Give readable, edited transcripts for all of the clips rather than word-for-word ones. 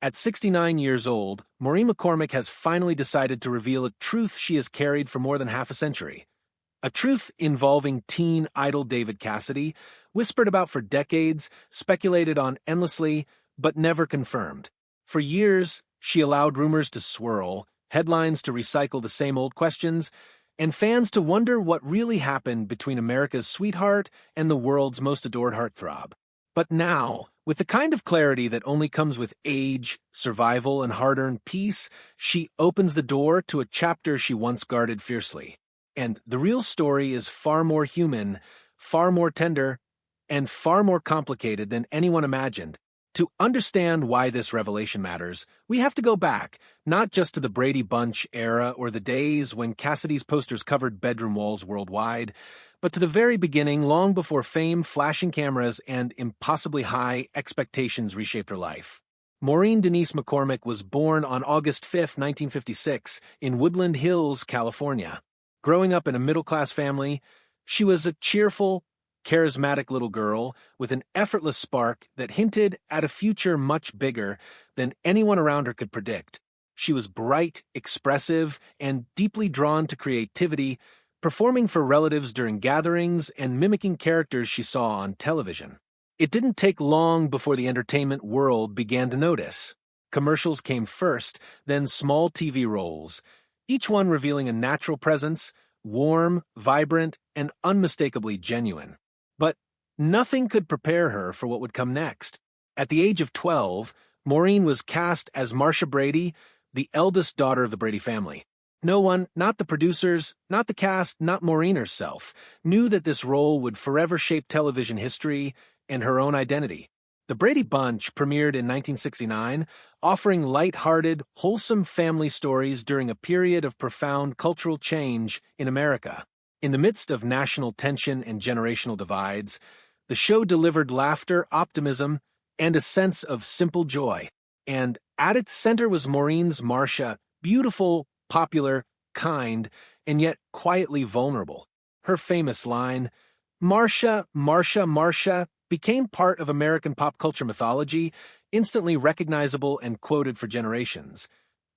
At 69 years old, Maureen McCormick has finally decided to reveal a truth she has carried for more than half a century. A truth involving teen idol David Cassidy, whispered about for decades, speculated on endlessly, but never confirmed. For years, she allowed rumors to swirl, headlines to recycle the same old questions, and fans to wonder what really happened between America's sweetheart and the world's most adored heartthrob. But now, with the kind of clarity that only comes with age, survival, and hard-earned peace, she opens the door to a chapter she once guarded fiercely. And the real story is far more human, far more tender, and far more complicated than anyone imagined. To understand why this revelation matters, we have to go back, not just to the Brady Bunch era or the days when Cassidy's posters covered bedroom walls worldwide, but to the very beginning, long before fame, flashing cameras, and impossibly high expectations reshaped her life. Maureen Denise McCormick was born on August 5, 1956, in Woodland Hills, California. Growing up in a middle-class family, she was a cheerful, charismatic little girl with an effortless spark that hinted at a future much bigger than anyone around her could predict. She was bright, expressive, and deeply drawn to creativity, performing for relatives during gatherings and mimicking characters she saw on television. It didn't take long before the entertainment world began to notice. Commercials came first, then small TV roles, each one revealing a natural presence, warm, vibrant, and unmistakably genuine. But nothing could prepare her for what would come next. At the age of 12, Maureen was cast as Marcia Brady, the eldest daughter of the Brady family. No one, not the producers, not the cast, not Maureen herself, knew that this role would forever shape television history and her own identity. The Brady Bunch premiered in 1969, offering light-hearted, wholesome family stories during a period of profound cultural change in America. In the midst of national tension and generational divides, the show delivered laughter, optimism, and a sense of simple joy. And at its center was Maureen's Marcia, beautiful, popular, kind, and yet quietly vulnerable. Her famous line, "Marcia, Marcia, Marcia," became part of American pop culture mythology, instantly recognizable and quoted for generations.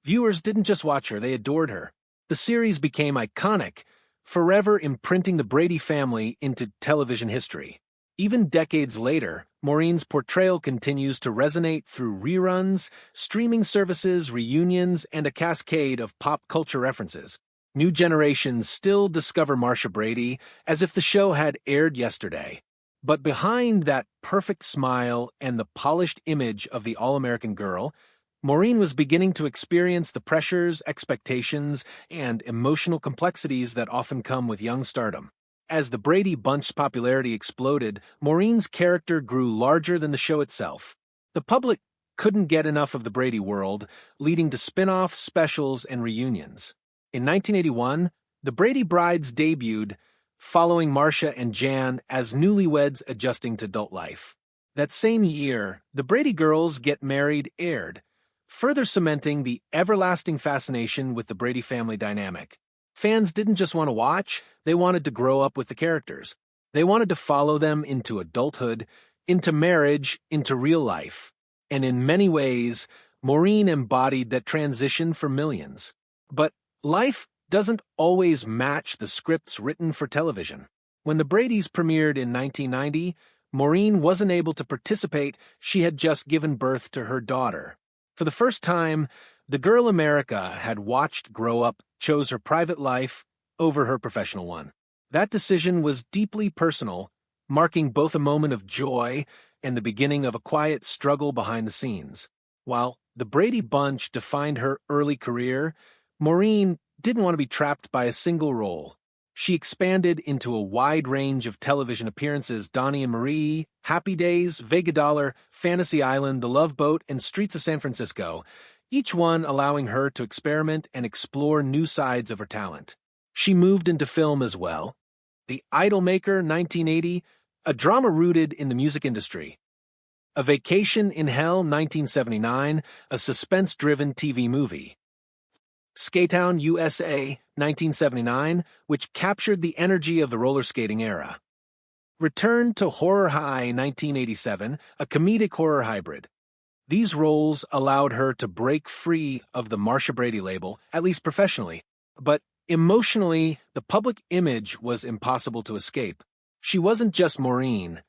Viewers didn't just watch her, they adored her. The series became iconic, forever imprinting the Brady family into television history. Even decades later, Maureen's portrayal continues to resonate through reruns, streaming services, reunions, and a cascade of pop culture references. New generations still discover Marcia Brady as if the show had aired yesterday. But behind that perfect smile and the polished image of the all-American girl, Maureen was beginning to experience the pressures, expectations, and emotional complexities that often come with young stardom. As the Brady Bunch's popularity exploded, Maureen's character grew larger than the show itself. The public couldn't get enough of the Brady world, leading to spin-offs, specials, and reunions. In 1981, the Brady Brides debuted, following Marcia and Jan as newlyweds adjusting to adult life. That same year, The Brady Girls Get Married aired, further cementing the everlasting fascination with the Brady family dynamic. Fans didn't just want to watch, they wanted to grow up with the characters. They wanted to follow them into adulthood, into marriage, into real life. And in many ways, Maureen embodied that transition for millions. But life doesn't always match the scripts written for television. When the Bradys premiered in 1990, Maureen wasn't able to participate. She had just given birth to her daughter. For the first time, the girl America had watched grow up chose her private life over her professional one. That decision was deeply personal, marking both a moment of joy and the beginning of a quiet struggle behind the scenes. While the Brady Bunch defined her early career, Maureen didn't want to be trapped by a single role. She expanded into a wide range of television appearances: Donnie and Marie, Happy Days, Vega Dollar, Fantasy Island, The Love Boat, and Streets of San Francisco, each one allowing her to experiment and explore new sides of her talent. She moved into film as well. The Idolmaker, 1980, a drama rooted in the music industry. A Vacation in Hell, 1979, a suspense-driven TV movie. Skatown, USA, 1979, which captured the energy of the roller skating era. Return to Horror High, 1987, a comedic horror hybrid. These roles allowed her to break free of the Marsha Brady label, at least professionally. But emotionally, the public image was impossible to escape. She wasn't just Maureen.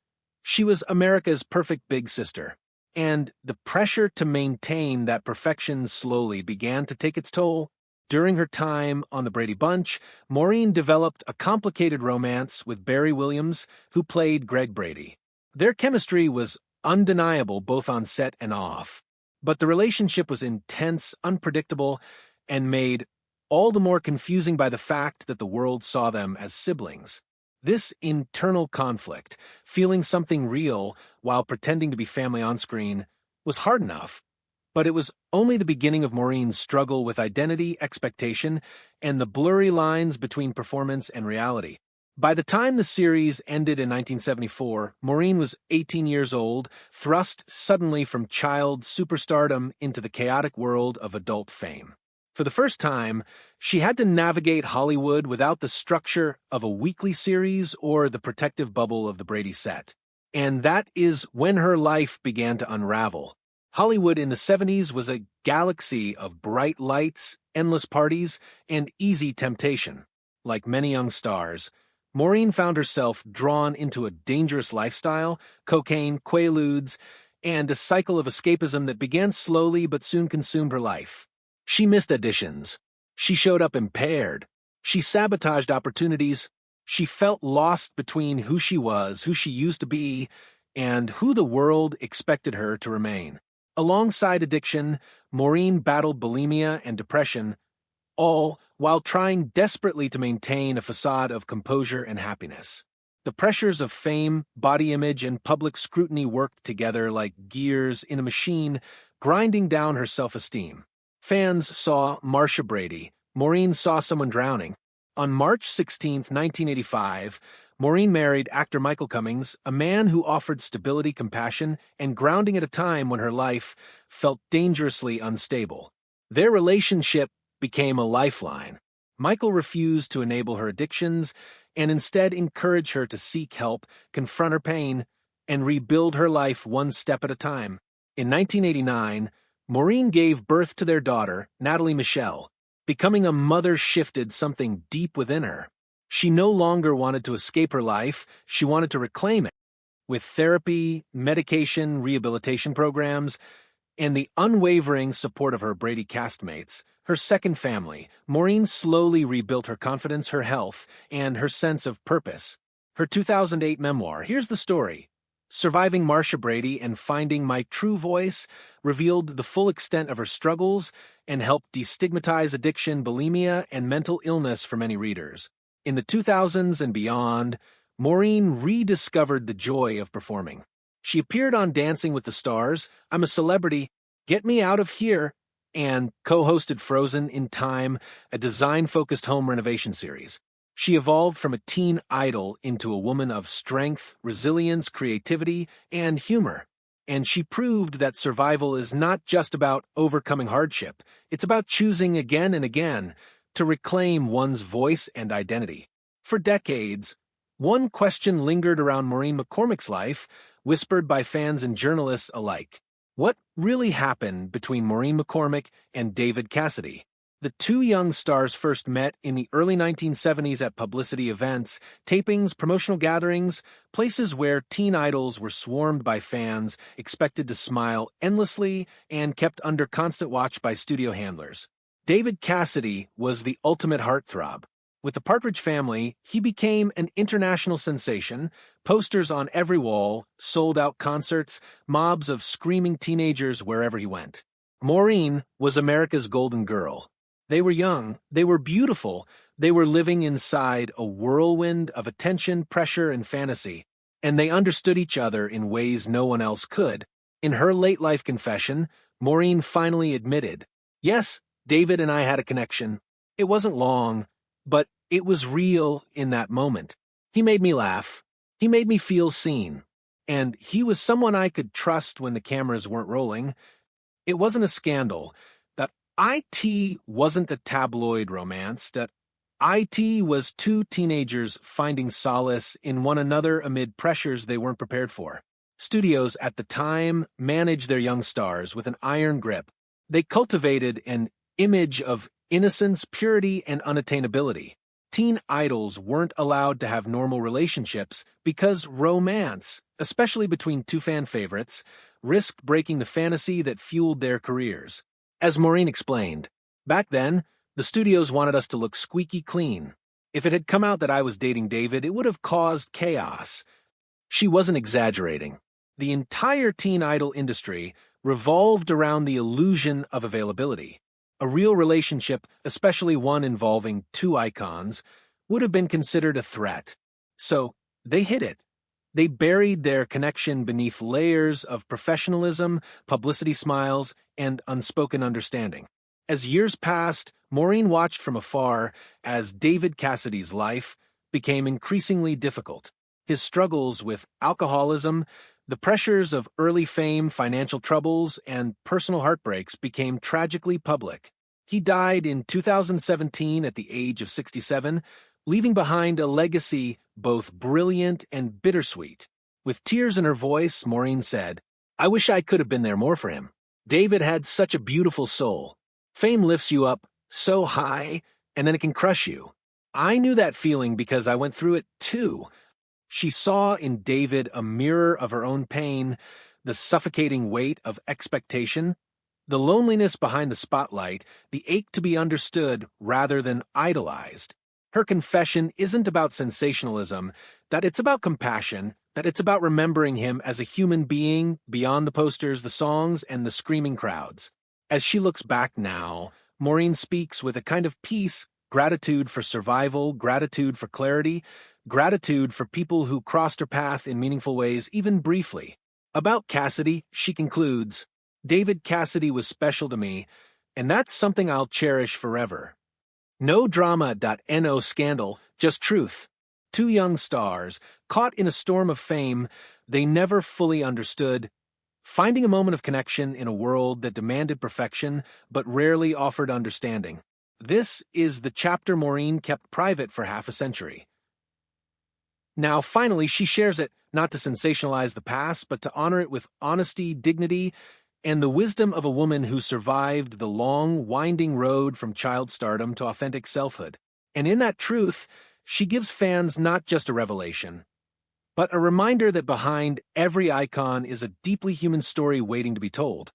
She was America's perfect big sister. And the pressure to maintain that perfection slowly began to take its toll. During her time on the Brady Bunch, Maureen developed a complicated romance with Barry Williams, who played Greg Brady. Their chemistry was undeniable both on set and off, but the relationship was intense, unpredictable, and made all the more confusing by the fact that the world saw them as siblings. This internal conflict, feeling something real while pretending to be family on screen, was hard enough. But it was only the beginning of Maureen's struggle with identity, expectation, and the blurry lines between performance and reality. By the time the series ended in 1974, Maureen was 18 years old, thrust suddenly from child superstardom into the chaotic world of adult fame. For the first time, she had to navigate Hollywood without the structure of a weekly series or the protective bubble of the Brady set. And that is when her life began to unravel. Hollywood in the 70s was a galaxy of bright lights, endless parties, and easy temptation. Like many young stars, Maureen found herself drawn into a dangerous lifestyle, cocaine, quaaludes, and a cycle of escapism that began slowly but soon consumed her life. She missed auditions. She showed up impaired. She sabotaged opportunities. She felt lost between who she was, who she used to be, and who the world expected her to remain. Alongside addiction, Maureen battled bulimia and depression, all while trying desperately to maintain a facade of composure and happiness. The pressures of fame, body image, and public scrutiny worked together like gears in a machine, grinding down her self-esteem. Fans saw Marsha Brady. Maureen saw someone drowning. On March 16, 1985, Maureen married actor Michael Cummings, a man who offered stability, compassion, and grounding at a time when her life felt dangerously unstable. Their relationship became a lifeline. Michael refused to enable her addictions and instead encouraged her to seek help, confront her pain, and rebuild her life one step at a time. In 1989, Maureen gave birth to their daughter, Natalie Michelle. Becoming a mother shifted something deep within her. She no longer wanted to escape her life, she wanted to reclaim it. With therapy, medication, rehabilitation programs, and the unwavering support of her Brady castmates, her second family, Maureen slowly rebuilt her confidence, her health, and her sense of purpose. Her 2008 memoir, Here's the Story, Surviving Marsha Brady and Finding My True Voice, revealed the full extent of her struggles and helped destigmatize addiction, bulimia, and mental illness for many readers. In the 2000s and beyond, Maureen rediscovered the joy of performing. She appeared on Dancing with the Stars, I'm a Celebrity, Get Me Out of Here, and co-hosted Frozen in Time, a design-focused home renovation series. She evolved from a teen idol into a woman of strength, resilience, creativity, and humor. And she proved that survival is not just about overcoming hardship. It's about choosing again and again to reclaim one's voice and identity. For decades, one question lingered around Maureen McCormick's life, whispered by fans and journalists alike. What really happened between Maureen McCormick and David Cassidy? The two young stars first met in the early 1970s at publicity events, tapings, promotional gatherings, places where teen idols were swarmed by fans, expected to smile endlessly, and kept under constant watch by studio handlers. David Cassidy was the ultimate heartthrob. With the Partridge Family, he became an international sensation, posters on every wall, sold-out concerts, mobs of screaming teenagers wherever he went. Maureen was America's golden girl. They were young, they were beautiful, they were living inside a whirlwind of attention, pressure, and fantasy, and they understood each other in ways no one else could. In her late-life confession, Maureen finally admitted, "Yes, David and I had a connection. It wasn't long, but it was real in that moment. He made me laugh. He made me feel seen. And he was someone I could trust when the cameras weren't rolling. It wasn't a scandal. That IT wasn't a tabloid romance. That IT was two teenagers finding solace in one another amid pressures they weren't prepared for." Studios at the time managed their young stars with an iron grip. They cultivated an image of innocence, purity, and unattainability. Teen idols weren't allowed to have normal relationships because romance, especially between two fan favorites, risked breaking the fantasy that fueled their careers. As Maureen explained, back then, the studios wanted us to look squeaky clean. If it had come out that I was dating David, it would have caused chaos. She wasn't exaggerating. The entire teen idol industry revolved around the illusion of availability. A real relationship, especially one involving two icons, would have been considered a threat. So, they hid it. They buried their connection beneath layers of professionalism, publicity smiles, and unspoken understanding. As years passed, Maureen watched from afar as David Cassidy's life became increasingly difficult. His struggles with alcoholism, the pressures of early fame, financial troubles, and personal heartbreaks became tragically public. He died in 2017 at the age of 67, leaving behind a legacy both brilliant and bittersweet. With tears in her voice, Maureen said, "I wish I could have been there more for him. David had such a beautiful soul. Fame lifts you up so high, and then it can crush you. I knew that feeling because I went through it too." She saw in David a mirror of her own pain, the suffocating weight of expectation, the loneliness behind the spotlight, the ache to be understood rather than idolized. Her confession isn't about sensationalism, that it's about compassion, that it's about remembering him as a human being beyond the posters, the songs, and the screaming crowds. As she looks back now, Maureen speaks with a kind of peace, gratitude for survival, gratitude for clarity, gratitude for people who crossed her path in meaningful ways, even briefly. About Cassidy, she concludes, "David Cassidy was special to me, and that's something I'll cherish forever." No drama.no scandal, just truth. Two young stars, caught in a storm of fame they never fully understood, finding a moment of connection in a world that demanded perfection but rarely offered understanding. This is the chapter Maureen kept private for half a century. Now, finally, she shares it, not to sensationalize the past, but to honor it with honesty, dignity, and the wisdom of a woman who survived the long, winding road from child stardom to authentic selfhood. And in that truth, she gives fans not just a revelation, but a reminder that behind every icon is a deeply human story waiting to be told.